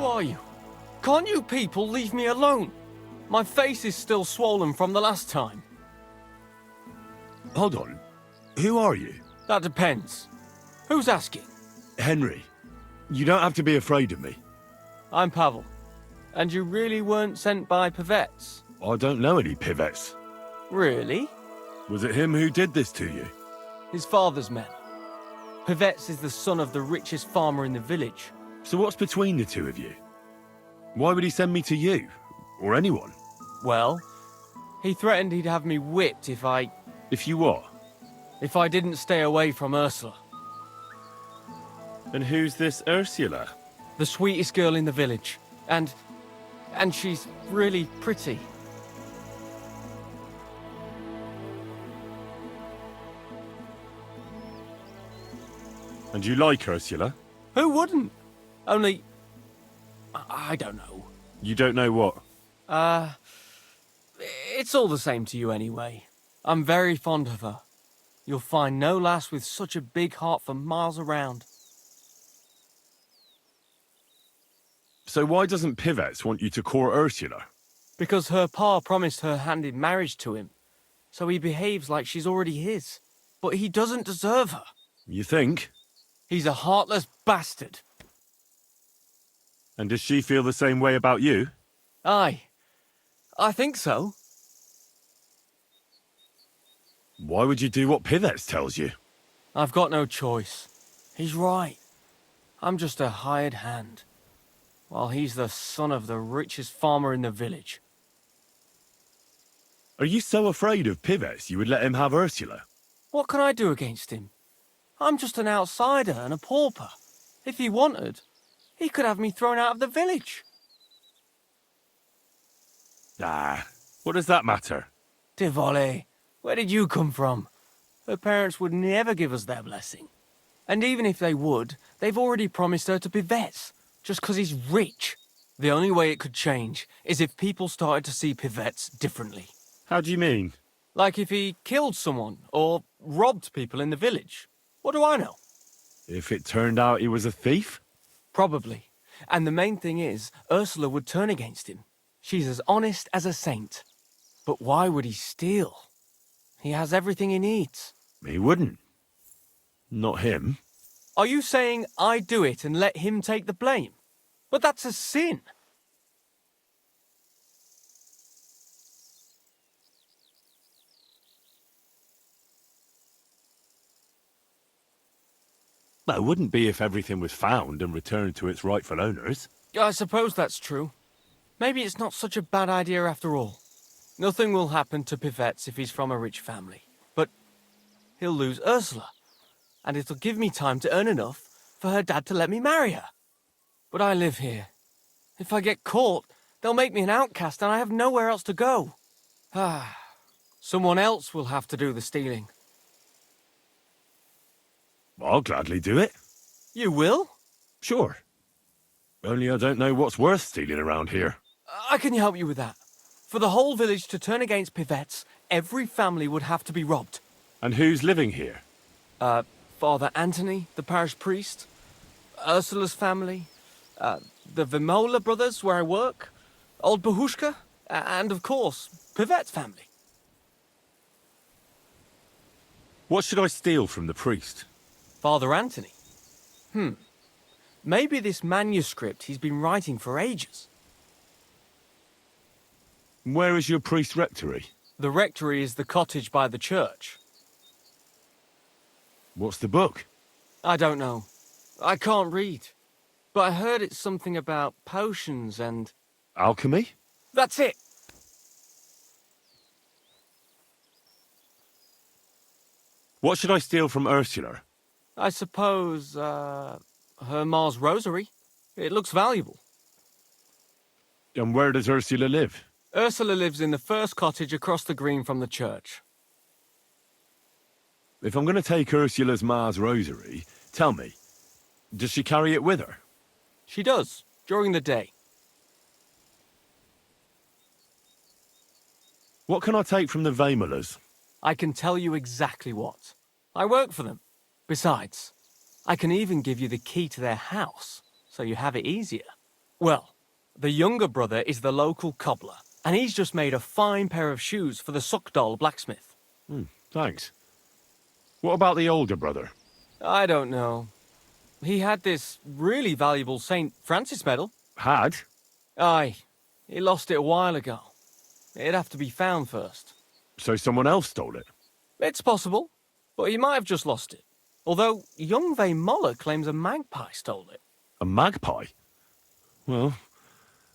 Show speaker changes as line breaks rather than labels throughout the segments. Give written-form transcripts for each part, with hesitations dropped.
Who are you? Can't you people leave me alone? My face is still swollen from the last time.
Hold on. Who are you?
That depends. Who's asking?
Henry. You don't have to be afraid of me.
I'm Pavel. And you really weren't sent by Pivets?
I don't know any Pivets.
Really?
Was it him who did this to you?
His father's men. Pivets is the son of the richest farmer in the village.
So what's between the two of you? Why would he send me to you? Or anyone?
Well, he threatened he'd have me whipped if I...
If you what?
If I didn't stay away from Ursula.
And who's this Ursula?
The sweetest girl in the village. And she's really pretty.
And you like Ursula?
Who wouldn't? Only... I don't know.
You don't know what?
It's all the same to you anyway. I'm very fond of her. You'll find no lass with such a big heart for miles around.
So why doesn't Pivets want you to court Ursula?
Because her pa promised her hand in marriage to him. So he behaves like she's already his. But he doesn't deserve her.
You think?
He's a heartless bastard.
And does she feel the same way about you?
Aye. I think so.
Why would you do what Pivets tells you?
I've got no choice. He's right. I'm just a hired hand. While he's the son of the richest farmer in the village.
Are you so afraid of Pivets you would let him have Ursula?
What can I do against him? I'm just an outsider and a pauper. If he wanted, he could have me thrown out of the village.
Ah, what does that matter?
Tivoli, where did you come from? Her parents would never give us their blessing. And even if they would, they've already promised her to Pivets, just because he's rich. The only way it could change is if people started to see Pivets differently.
How do you mean?
Like if he killed someone, or robbed people in the village. What do I know?
If it turned out he was a thief?
Probably. And the main thing is, Ursula would turn against him. She's as honest as a saint. But why would he steal? He has everything he needs.
He wouldn't. Not him.
Are you saying I do it and let him take the blame? But that's a sin.
Well, it wouldn't be if everything was found and returned to its rightful owners.
I suppose that's true. Maybe it's not such a bad idea after all. Nothing will happen to Pivets if he's from a rich family. But he'll lose Ursula. And it'll give me time to earn enough for her dad to let me marry her. But I live here. If I get caught, they'll make me an outcast and I have nowhere else to go. Ah, someone else will have to do the stealing.
I'll gladly do it.
You will?
Sure. Only I don't know what's worth stealing around here.
I can help you with that. For the whole village to turn against Pivets, every family would have to be robbed.
And who's living here?
Father Anthony, the parish priest, Ursula's family, the Vimola brothers where I work, old Bahushka, and of course, Pivet's family.
What should I steal from the priest?
Father Anthony? Maybe this manuscript he's been writing for ages.
Where is your priest rectory?
The rectory is the cottage by the church.
What's the book?
I don't know. I can't read. But I heard it's something about potions and...
Alchemy?
That's it!
What should I steal from Ursula?
I suppose, her Ma's rosary. It looks valuable.
And where does Ursula live?
Ursula lives in the first cottage across the green from the church.
If I'm going to take Ursula's Ma's rosary, tell me, does she carry it with her?
She does, during the day.
What can I take from the Vimolas?
I can tell you exactly what. I work for them. Besides, I can even give you the key to their house, so you have it easier. Well, the younger brother is the local cobbler, and he's just made a fine pair of shoes for the Suckdoll blacksmith.
Thanks. What about the older brother?
I don't know. He had this really valuable St. Francis medal.
Had?
Aye, he lost it a while ago. It'd have to be found first.
So someone else stole it?
It's possible, but he might have just lost it. Although Yngve Moller claims a magpie stole it.
A magpie? Well,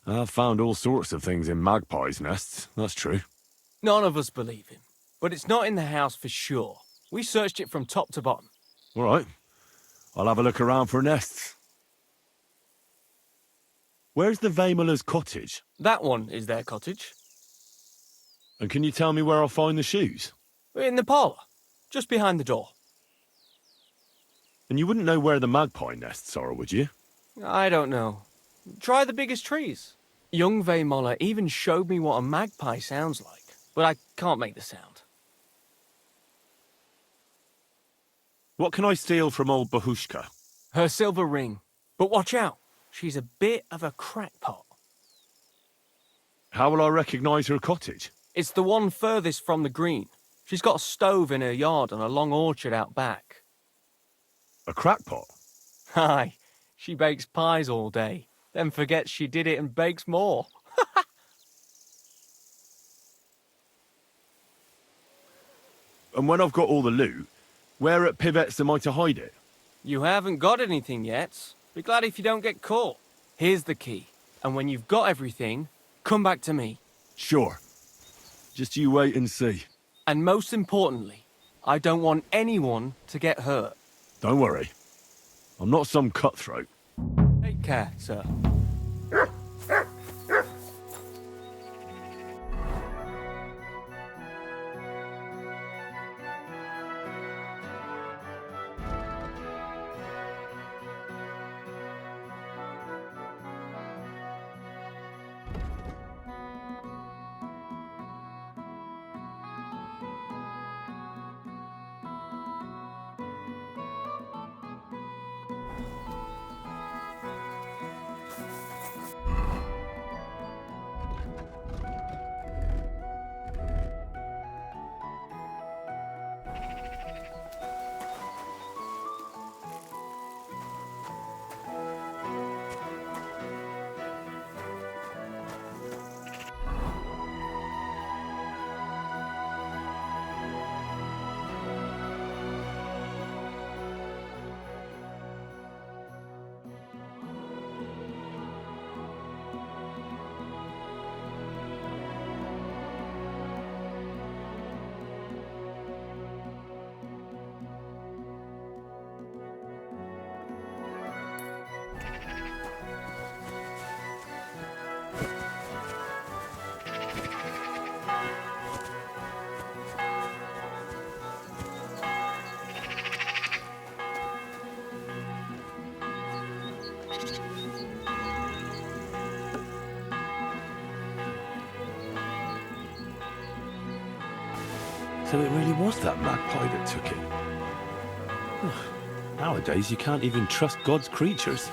I've found all sorts of things in magpies' nests, that's true.
None of us believe him, but it's not in the house for sure. We searched it from top to bottom.
All right. I'll have a look around for nests. Where's the Weimler's cottage?
That one is their cottage.
And can you tell me where I'll find the shoes?
In the parlour, just behind the door.
And you wouldn't know where the magpie nests are, would you?
I don't know. Try the biggest trees. Yngve Moller even showed me what a magpie sounds like, but I can't make the sound.
What can I steal from old Bahushka?
Her silver ring. But watch out, she's a bit of a crackpot.
How will I recognise her cottage?
It's the one furthest from the green. She's got a stove in her yard and a long orchard out back.
A crackpot?
Aye, she bakes pies all day, then forgets she did it and bakes more.
And when I've got all the loot, where at Pivet's am I to hide it?
You haven't got anything yet. Be glad if you don't get caught. Here's the key, and when you've got everything, come back to me.
Sure. Just you wait and see.
And most importantly, I don't want anyone to get hurt.
Don't worry. I'm not some cutthroat.
Take care, sir.
So it really was that magpie that took it. Nowadays, you can't even trust God's creatures.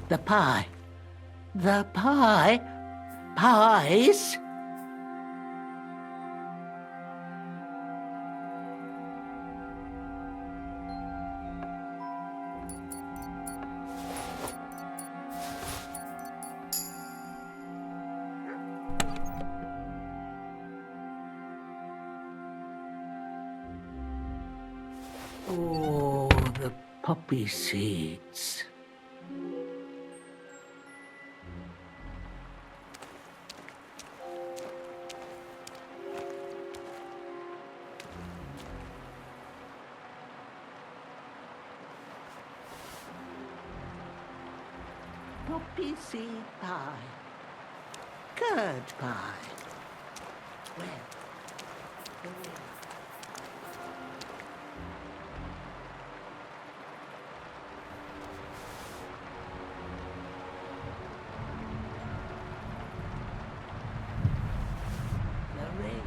The pie. The pie? Pies? Oh, the poppy seeds. Poppy seed pie. Curd pie. Well, the wind. The rain.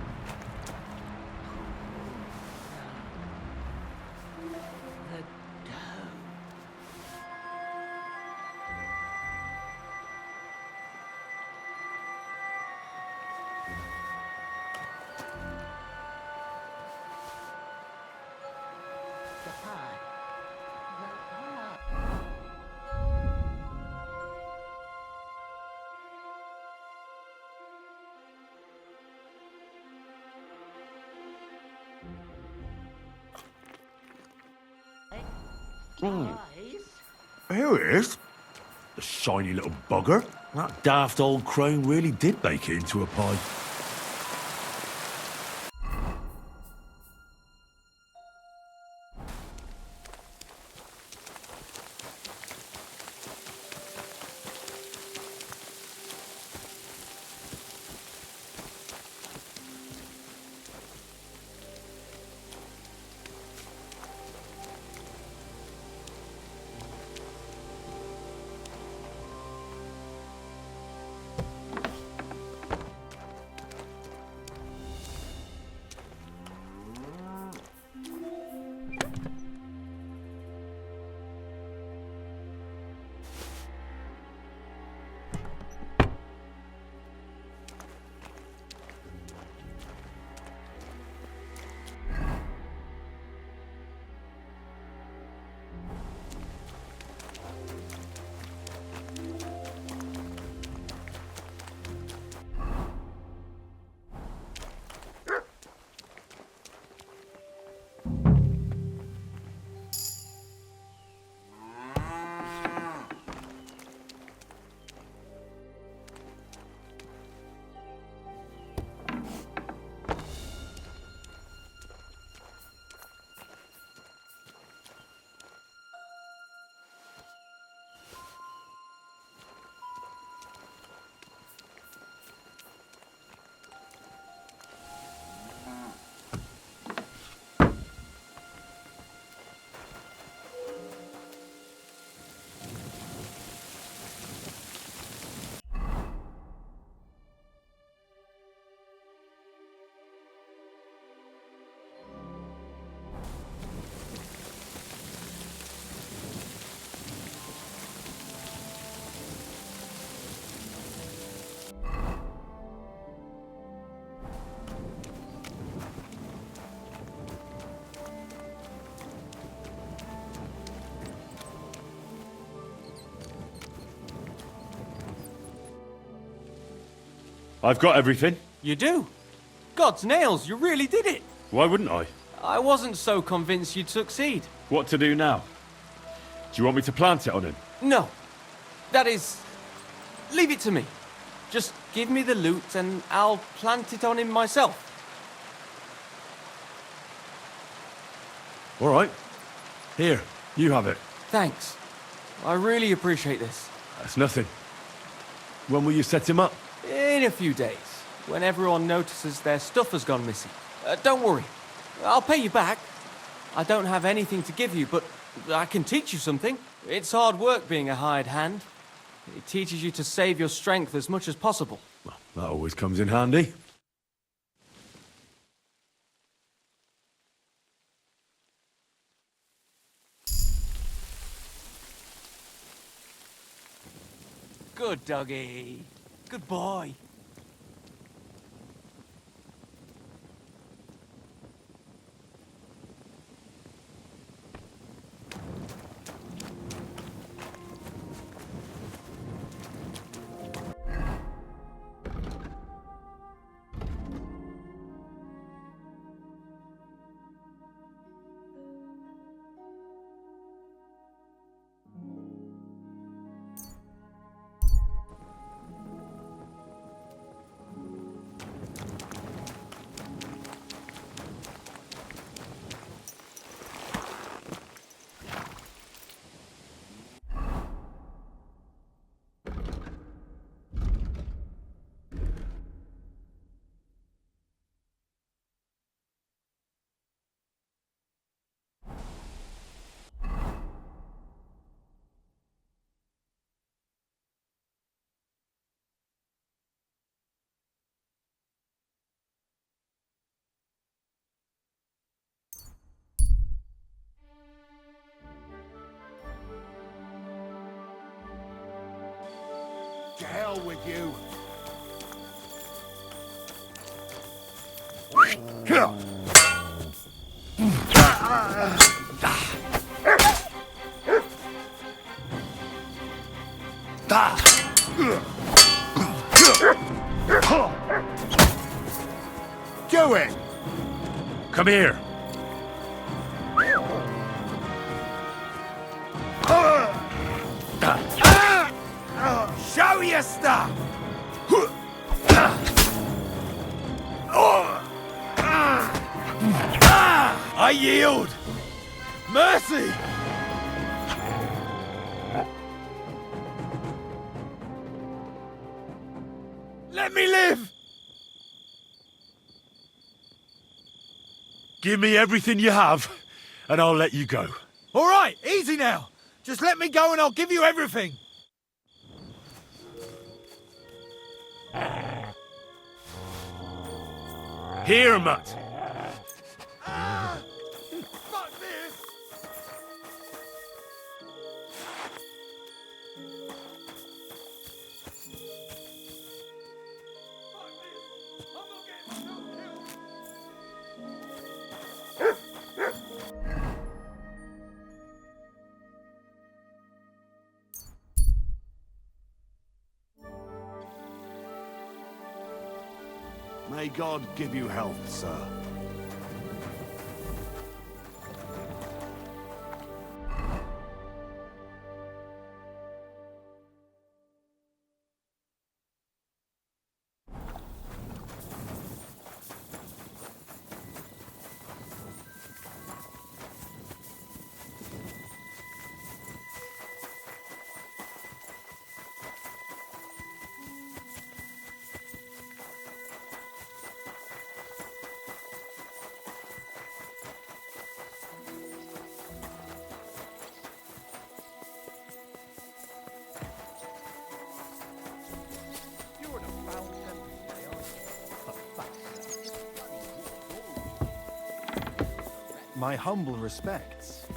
The dough. The pie. The pie. Pies?
Here it is. The shiny little bugger. That daft old crone really did make it into a pie.
I've got everything.
You do? God's nails, you really did it!
Why wouldn't I?
I wasn't so convinced you'd succeed.
What to do now? Do you want me to plant it on him?
No. That is... leave it to me. Just give me the loot and I'll plant it on him myself.
All right. Here, you have it.
Thanks. I really appreciate this.
That's nothing. When will you set him up?
In a few days, when everyone notices their stuff has gone missing. Don't worry. I'll pay you back. I don't have anything to give you, but I can teach you something. It's hard work being a hired hand. It teaches you to save your strength as much as possible.
Well, that always comes in handy.
Good doggy. Good boy.
To hell with you. Do it!
Come here.
Show your stuff! I yield! Mercy! Let me live!
Give me everything you have, and I'll let you go.
All right, easy now. Just let me go and I'll give you everything.
Here, Mutt.
Fuck this! I'm not getting myself killed!
May God give you health, sir.
My humble respects.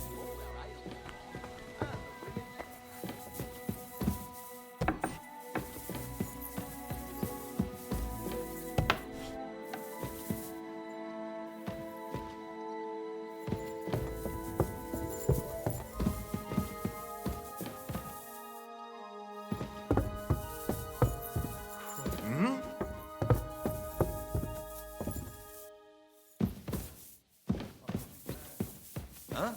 huh?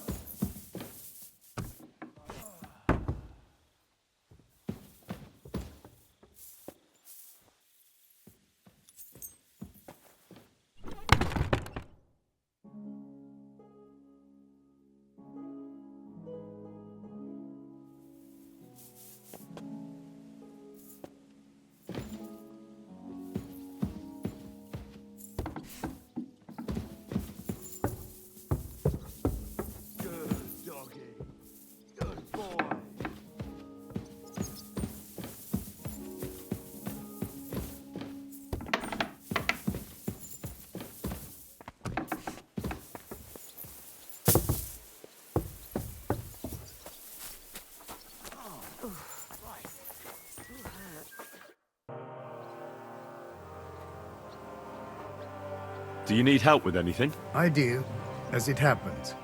Do you need help with anything?
I do, as it happens.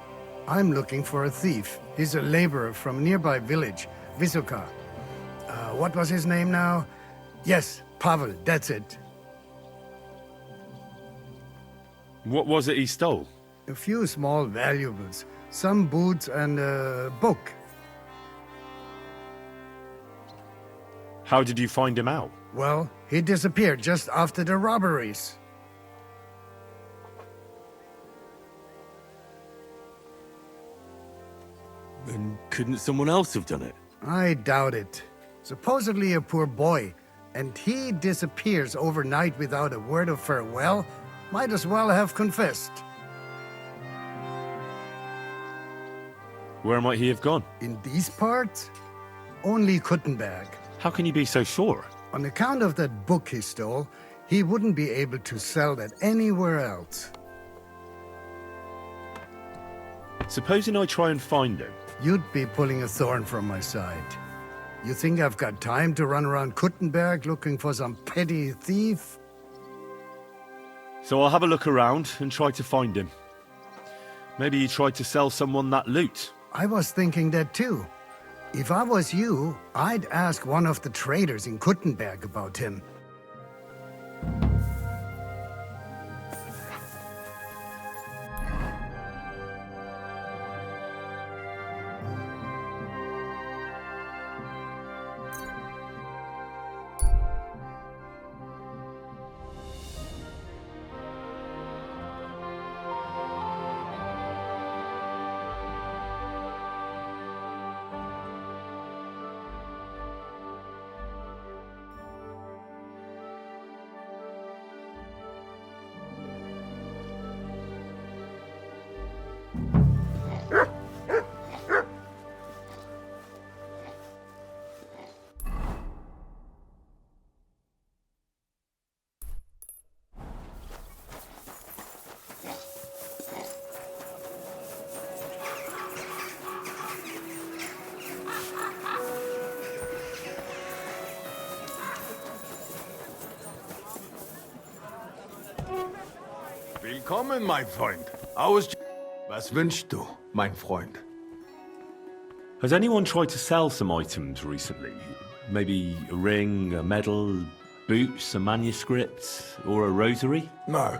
I'm looking for a thief. He's a laborer from nearby village, Vysoka. What was his name now? Yes, Pavel, that's it.
What was it he stole?
A few small valuables, some boots and a book.
How did you find him out?
Well, he disappeared just after the robberies.
Then couldn't someone else have done it?
I doubt it. Supposedly a poor boy, and he disappears overnight without a word of farewell? Might as well have confessed.
Where might he have gone?
In these parts? Only Kuttenberg.
How can you be so sure?
On account of that book he stole, he wouldn't be able to sell that anywhere else.
Supposing I try and find him.
You'd be pulling a thorn from my side. You think I've got time to run around Kuttenberg looking for some petty thief?
So I'll have a look around and try to find him. Maybe he tried to sell someone that loot.
I was thinking that too. If I was you, I'd ask one of the traders in Kuttenberg about him.
Willkommen, mein Freund. Was wünschst du, mein Freund?
Has anyone tried to sell some items recently? Maybe a ring, a medal, boots, a manuscript, or a rosary?
No.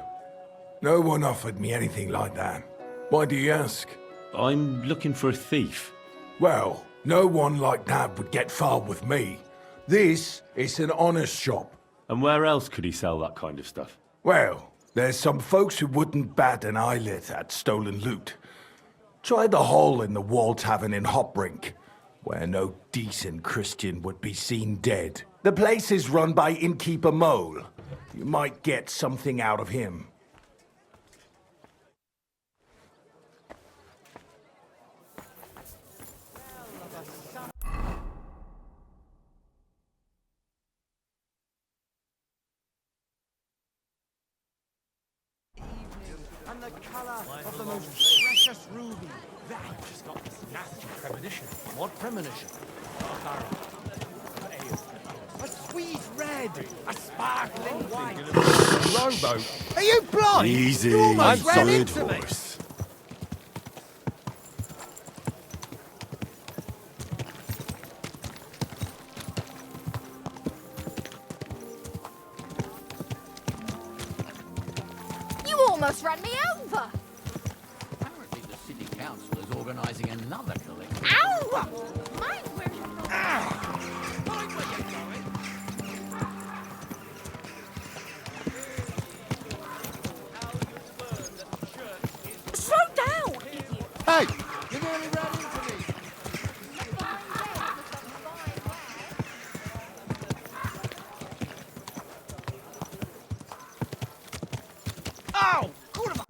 No one offered me anything like that. Why do you ask?
I'm looking for a thief.
Well, no one like that would get far with me. This is an honest shop.
And where else could he sell that kind of stuff?
Well, there's some folks who wouldn't bat an eyelid at stolen loot. Try the hole in the wall tavern in Hopbrink, where no decent Christian would be seen dead. The place is run by innkeeper Mole. You might get something out of him.
And the colour of the most precious ruby. I've just got this nasty premonition. What premonition? A sweet red, a sparkling white. Rowboat. Are you blind?
Easy,
You almost ran
solid
into me.
horse.
You almost ran me over.
Apparently the city council has organising another collection.
Ow! Mind where you're going. Slow down, idiot!
Hey! You nearly ran into me!
Ow! Good enough.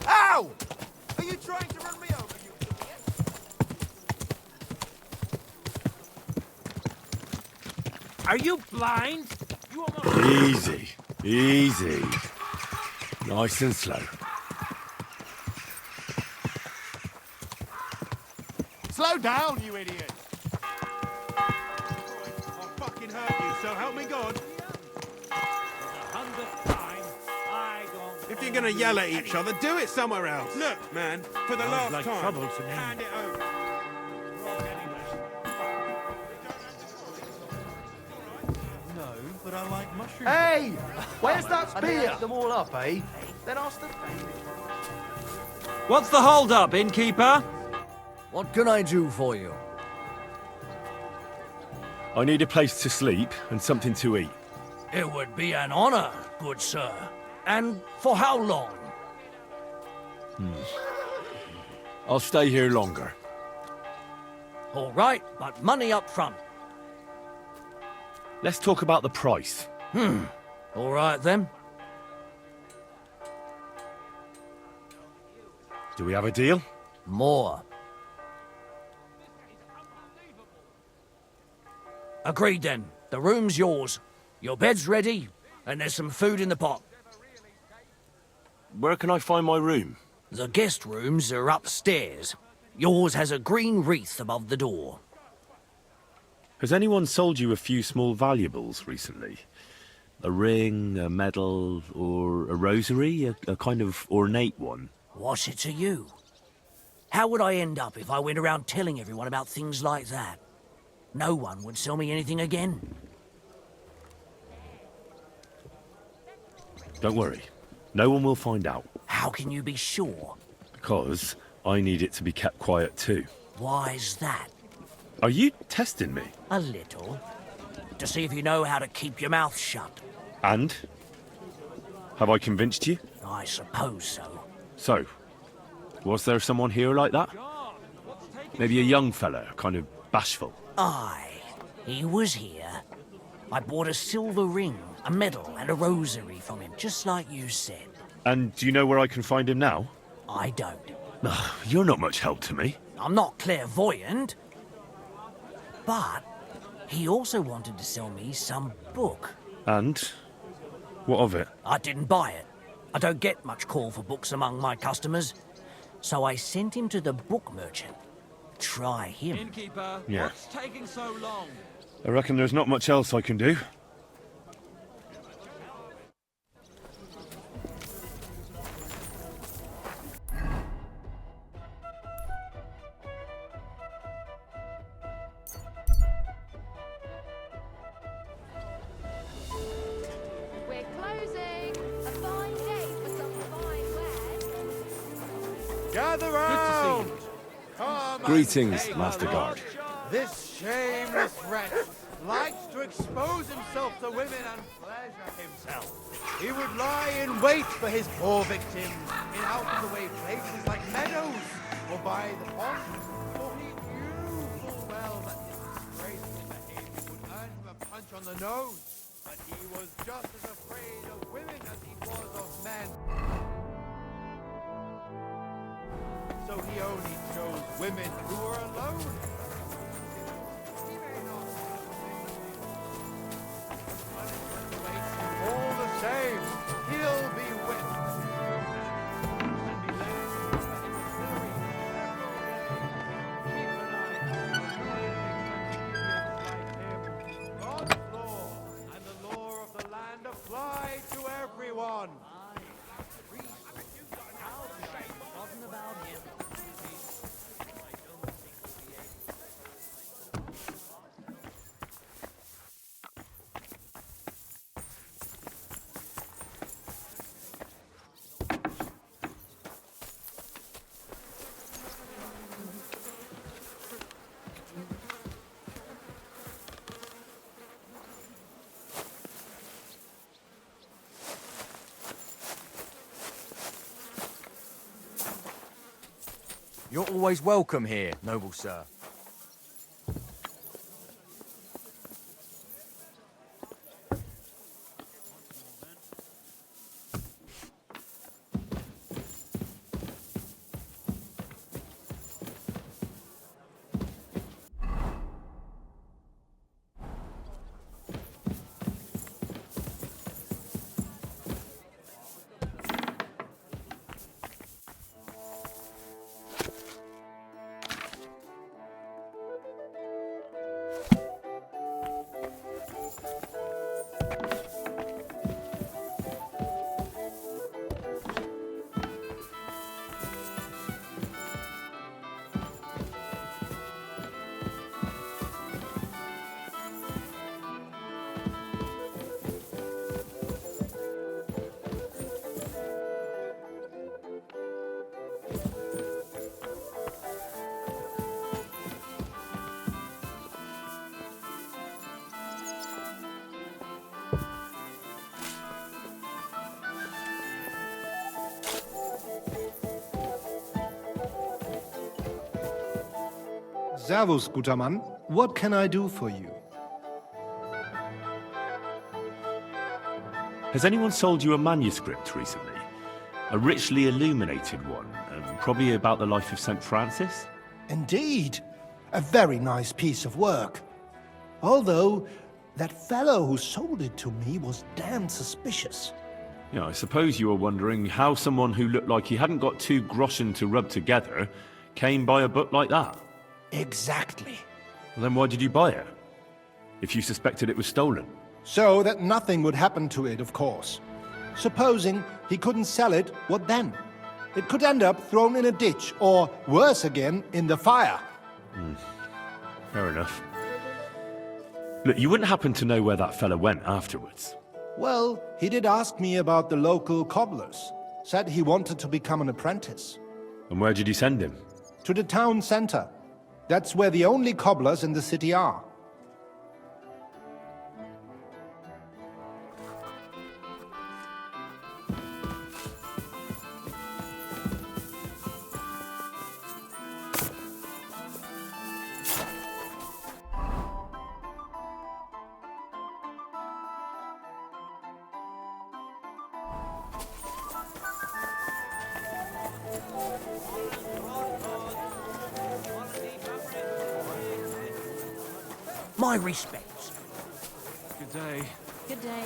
Ow! Are you trying to run me over, you idiot? Are you blind? You almost...
Easy, easy. Nice and slow.
Slow down, you idiot! I'll fucking hurt you, so help me God. If you're gonna yell at each other, do it somewhere else. Look, man, for the last
like
time,
trouble to me.
hand it over.
No, but I like mushrooms.
Hey! Where's that spear? Them all up, eh? Then ask the...
What's the hold-up, innkeeper?
What can I do for you?
I need a place to sleep and something to eat.
It would be an honor, good sir. And for how long?
I'll stay here longer.
All right, but money up front.
Let's talk about the price.
All right, then.
Do we have a deal?
More. Agreed, then. The room's yours. Your bed's ready, and there's some food in the pot.
Where can I find my room?
The guest rooms are upstairs. Yours has a green wreath above the door.
Has anyone sold you a few small valuables recently? A ring, a medal, or a rosary? A kind of ornate one?
What's it to you? How would I end up if I went around telling everyone about things like that? No one would sell me anything again.
Don't worry. No one will find out.
How can you be sure?
Because I need it to be kept quiet too.
Why's that?
Are you testing me?
A little. To see if you know how to keep your mouth shut.
And? Have I convinced you?
I suppose so.
So, was there someone here like that? Maybe a young fella, kind of bashful.
Aye, he was here. I bought a silver ring, a medal, and a rosary from him, just like you said.
And do you know where I can find him now?
I don't.
You're not much help to me.
I'm not clairvoyant. But he also wanted to sell me some book.
And? What of it?
I didn't buy it. I don't get much call for books among my customers. So I sent him to the book merchant. Try him.
Innkeeper,
Yeah.
what's taking so long?
I reckon there's not much else I can do.
We're closing. A fine day for some fine wares.
Gather round! Come
Greetings,
and take
Master
a
Guard.
look. This shameless wretch likes to expose himself to women and pleasure himself. He would lie in wait for his poor victims in out-of-the-way places like meadows or by the pond, for he knew full well that his disgraceful behavior would earn him a punch on the nose. But he was just as afraid of women as he was of men. So he only chose women who were alone. He may not punishment awaits him all the same. He'll be whipped and be led to the pillory every day. Keep an eye on the God's law and the law of the land apply to everyone.
You're always welcome here, noble sir.
Servus, guter Mann. What can I do for you?
Has anyone sold you a manuscript recently? A richly illuminated one, probably about the life of St. Francis?
Indeed. A very nice piece of work. Although, that fellow who sold it to me was damn suspicious.
Yeah, I suppose you were wondering how someone who looked like he hadn't got 2 groschen to rub together came by a book like that.
Exactly.
Well, then why did you buy it? If you suspected it was stolen?
So that nothing would happen to it, of course. Supposing he couldn't sell it, what then? It could end up thrown in a ditch, or worse again, in the fire.
Fair enough. Look, you wouldn't happen to know where that fella went afterwards?
Well, he did ask me about the local cobblers. Said he wanted to become an apprentice.
And where did you send him?
To the town center. That's where the only cobblers in the city are.
My respects.
Good day.
Good day.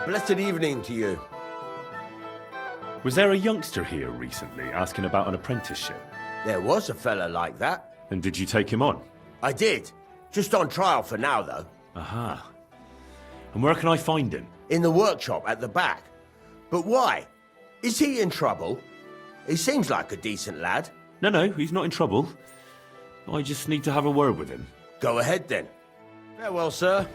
Blessed evening to you.
Was there a youngster here recently asking about an apprenticeship?
There was a fella like that.
And did you take him on?
I did. Just on trial for now, though.
Aha. And where can I find him?
In the workshop at the back. But why? Is he in trouble? He seems like a decent lad.
No, he's not in trouble. I just need to have a word with him.
Go ahead, then. Farewell, sir.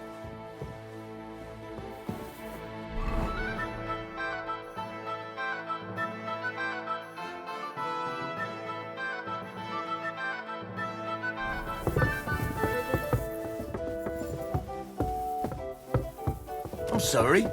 I'm sorry.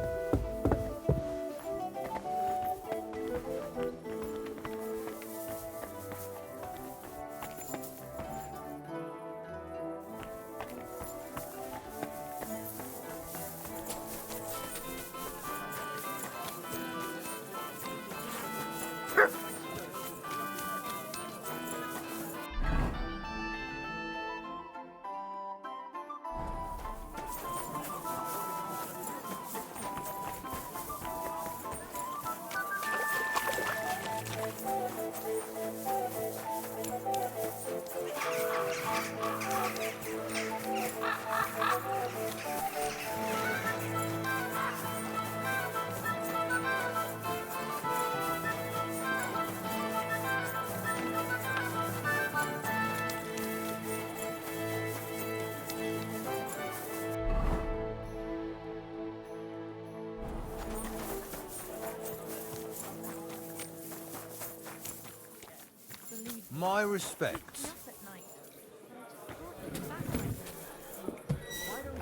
My respects.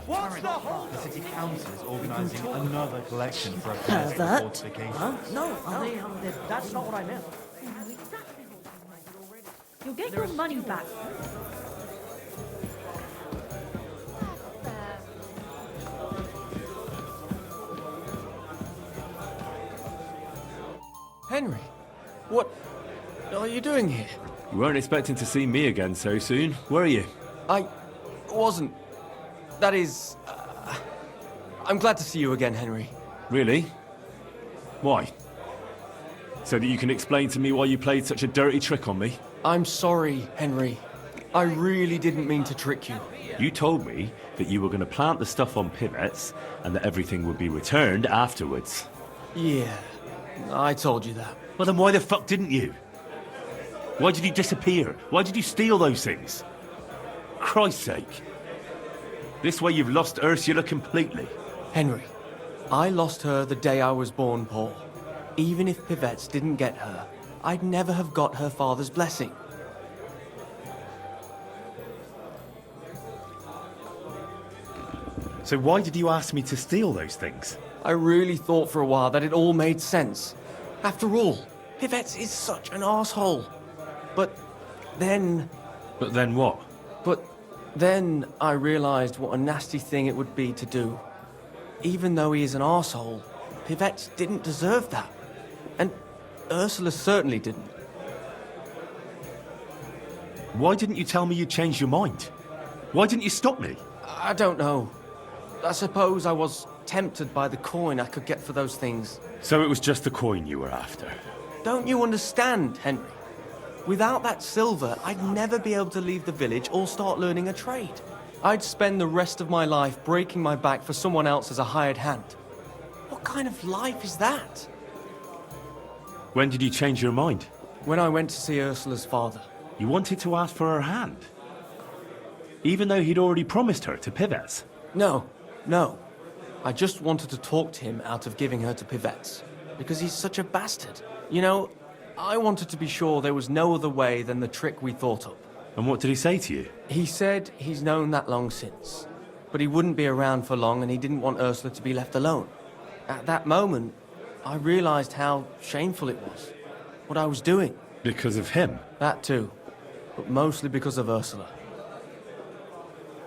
What's the whole... The city council is organising another collection for a
Pervert?
fortification.
Huh? No, that's not what I meant.
You'll get your money back.
Henry, what are you doing here?
You weren't expecting to see me again so soon, were you?
I wasn't. That is... I'm glad to see you again, Henry.
Really? Why? So that you can explain to me why you played such a dirty trick on me?
I'm sorry, Henry. I really didn't mean to trick you.
You told me that you were going to plant the stuff on pivots and that everything would be returned afterwards.
Yeah, I told you that.
Well, then why the fuck didn't you? Why did you disappear? Why did you steal those things? Christ's sake. This way you've lost Ursula completely.
Henry, I lost her the day I was born, Paul. Even if pivettes didn't get her, I'd never have got her father's blessing.
So why did you ask me to steal those things?
I really thought for a while that it all made sense. After all, Pivettes is such an asshole. But then...
But then what?
But then I realized what a nasty thing it would be to do. Even though he is an arsehole, Pivettes didn't deserve that. And Ursula certainly didn't.
Why didn't you tell me you changed your mind? Why didn't you stop me?
I don't know. I suppose I was tempted by the coin I could get for those things.
So it was just the coin you were after?
Don't you understand, Henry? Without that silver, I'd never be able to leave the village or start learning a trade. I'd spend the rest of my life breaking my back for someone else as a hired hand. What kind of life is that?
When did you change your mind?
When I went to see Ursula's father.
You wanted to ask for her hand? Even though he'd already promised her to Pivettes?
No. I just wanted to talk to him out of giving her to Pivettes. Because he's such a bastard. You know, I wanted to be sure there was no other way than the trick we thought up.
And what did he say to you?
He said he's known that long since. But he wouldn't be around for long and he didn't want Ursula to be left alone. At that moment, I realized how shameful it was. What I was doing.
Because of him?
That too. But mostly because of Ursula.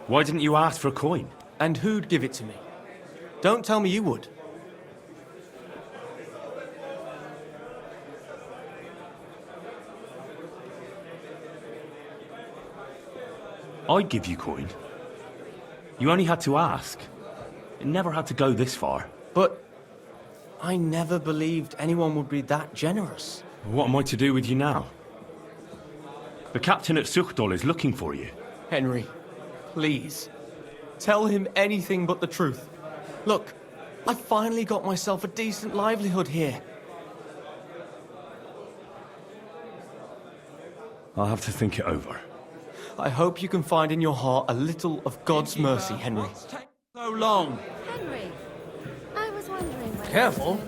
Why didn't you ask for a coin?
And who'd give it to me? Don't tell me you would.
I'd give you coin. You only had to ask. It never had to go this far.
But I never believed anyone would be that generous.
What am I to do with you now? The captain at Suchdol is looking for you.
Henry, please. Tell him anything but the truth. Look, I finally got myself a decent livelihood here.
I'll have to think it over.
I hope you can find in your heart a little of God's mercy, Henry.
What's taking so long?
Henry, I was wondering whether...
Careful.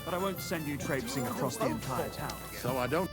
But I won't send you traipsing across the entire town.
So I don't...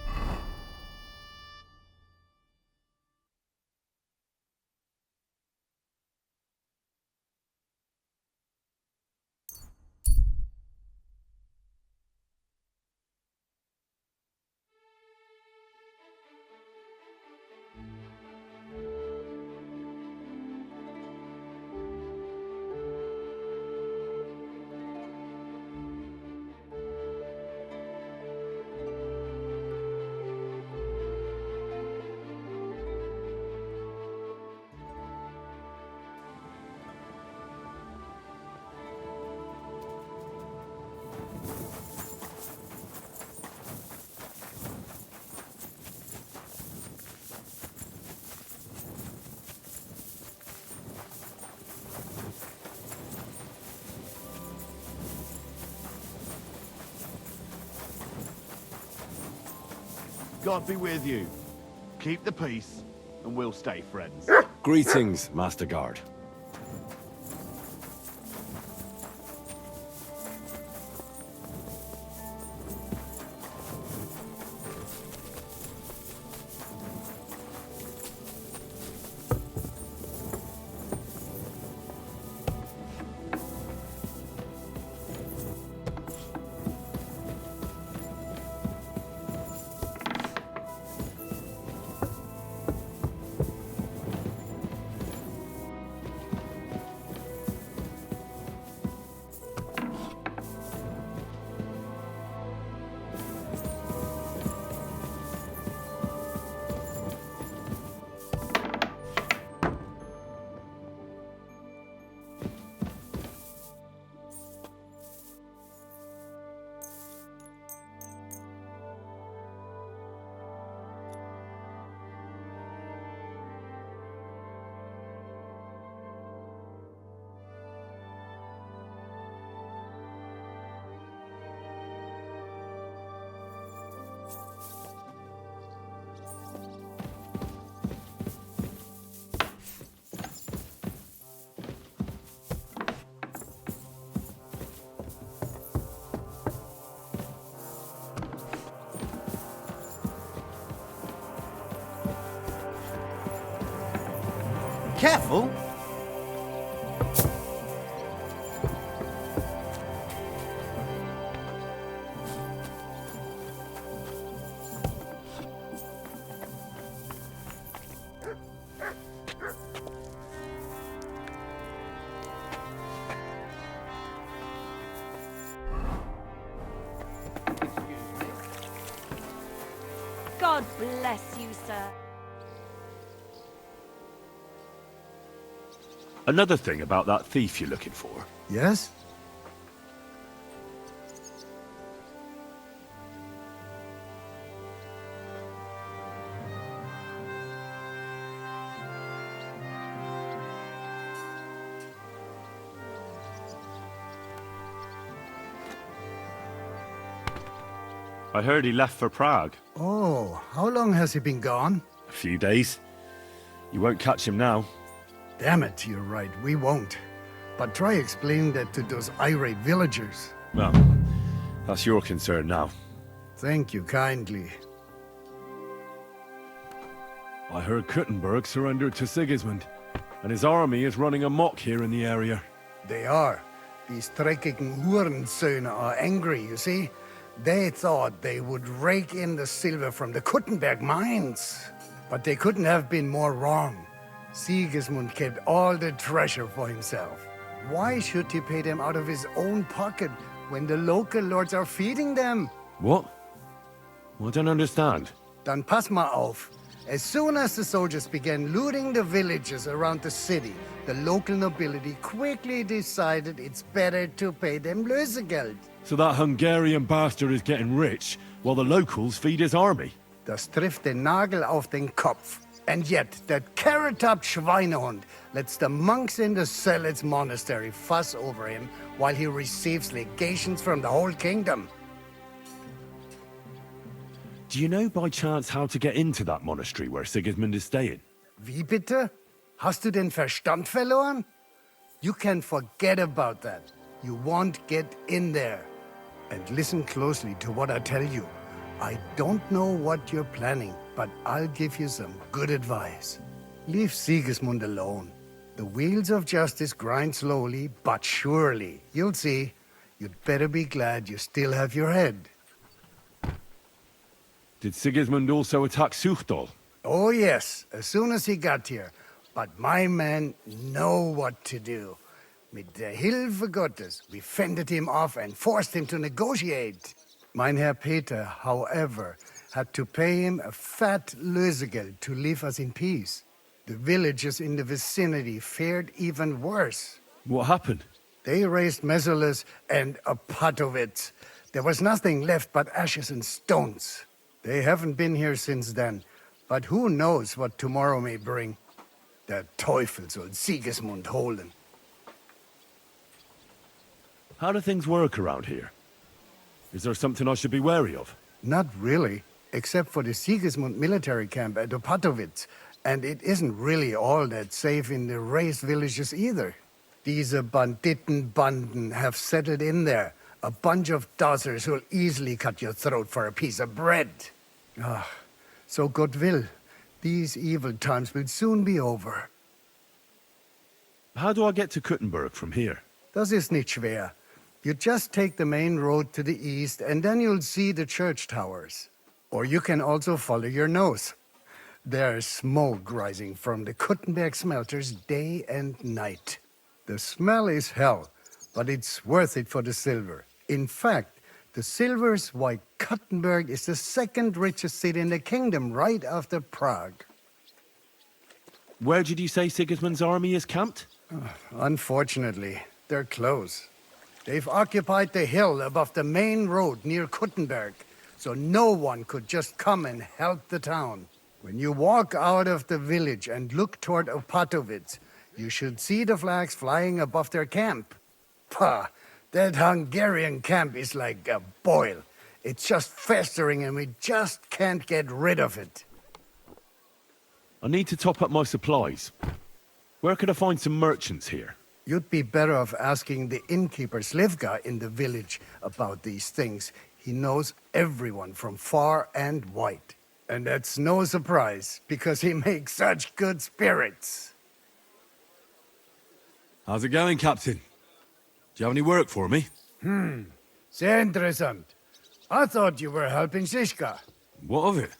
God be with you. Keep the peace, and we'll stay friends.
Greetings, Master Guard.
Careful!
God bless you, sir.
Another thing about that thief you're looking for.
Yes?
I heard he left for Prague.
Oh, how long has he been gone?
A few days. You won't catch him now.
Damn it, you're right, we won't. But try explaining that to those irate villagers.
Well, that's your concern now.
Thank you kindly.
I heard Kuttenberg surrendered to Sigismund, and his army is running amok here in the area.
They are. These dreckigen Hurensöhne are angry, you see? They thought they would rake in the silver from the Kuttenberg mines. But they couldn't have been more wrong. Sigismund kept all the treasure for himself. Why should he pay them out of his own pocket when the local lords are feeding them?
What? I don't understand.
Dann pass mal auf. As soon as the soldiers began looting the villages around the city, the local nobility quickly decided it's better to pay them Lösegeld.
So that Hungarian bastard is getting rich, while the locals feed his army?
Das trifft den Nagel auf den Kopf. And yet, that carrot-top Schweinehund lets the monks in the Zealots monastery fuss over him while he receives legations from the whole kingdom.
Do you know by chance how to get into that monastery where Sigismund is staying?
Wie bitte? Hast du den Verstand verloren? You can forget about that. You won't get in there. And listen closely to what I tell you. I don't know what you're planning, but I'll give you some good advice. Leave Sigismund alone. The wheels of justice grind slowly, but surely. You'll see. You'd better be glad you still have your head.
Did Sigismund also attack Suchdol?
Oh yes, as soon as he got here. But my men know what to do. Mit der Hilfe Gottes, we fended him off and forced him to negotiate. Mein Herr Peter, however, had to pay him a fat Lösegeld to leave us in peace. The villagers in the vicinity fared even worse.
What happened?
They raised Mesolas and Apatovitz. There was nothing left but ashes and stones. They haven't been here since then, but who knows what tomorrow may bring. Der Teufel soll Sigismund holen.
How do things work around here? Is there something I should be wary of?
Not really. except for the Sigismund military camp at Opatowitz. And it isn't really all that safe in the raised villages either. These Banditenbanden have settled in there. A bunch of dossers who'll easily cut your throat for a piece of bread. Ah, so God will. These evil times will soon be over.
How do I get to Kuttenberg from here?
Das ist nicht schwer. You just take the main road to the east, and then you'll see the church towers. Or you can also follow your nose. There's smoke rising from the Kuttenberg smelters day and night. The smell is hell, but it's worth it for the silver. In fact, the silver's why Kuttenberg is the second richest city in the kingdom, right after Prague.
Where did you say Sigismund's army is camped?
Unfortunately, they're close. They've occupied the hill above the main road near Kuttenberg, so no one could just come and help the town. When you walk out of the village and look toward Opatowitz, you should see the flags flying above their camp. Pah, that Hungarian camp is like a boil. It's just festering and we just can't get rid of it.
I need to top up my supplies. Where could I find some merchants here?
You'd be better off asking the innkeeper Slivka in the village about these things. He knows everyone from far and wide. And that's no surprise, because he makes such good spirits.
How's it going, Captain? Do you have any work for me?
Sehr interessant. I thought you were helping Siska.
What of it?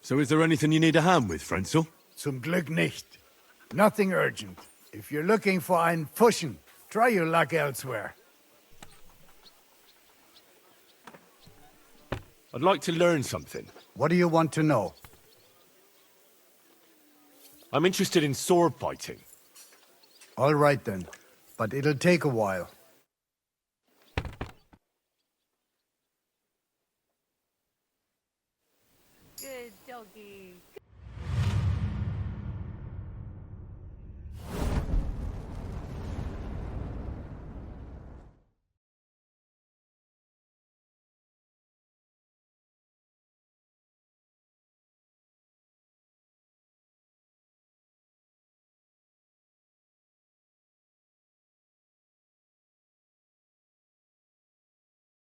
So is there anything you need a hand with, Frenzel?
Zum Glück nicht. Nothing urgent. If you're looking for ein Pfuschen, try your luck elsewhere.
I'd like to learn something.
What do you want to know?
I'm interested in sword fighting.
All right then, but it'll take a while.
Good doggy.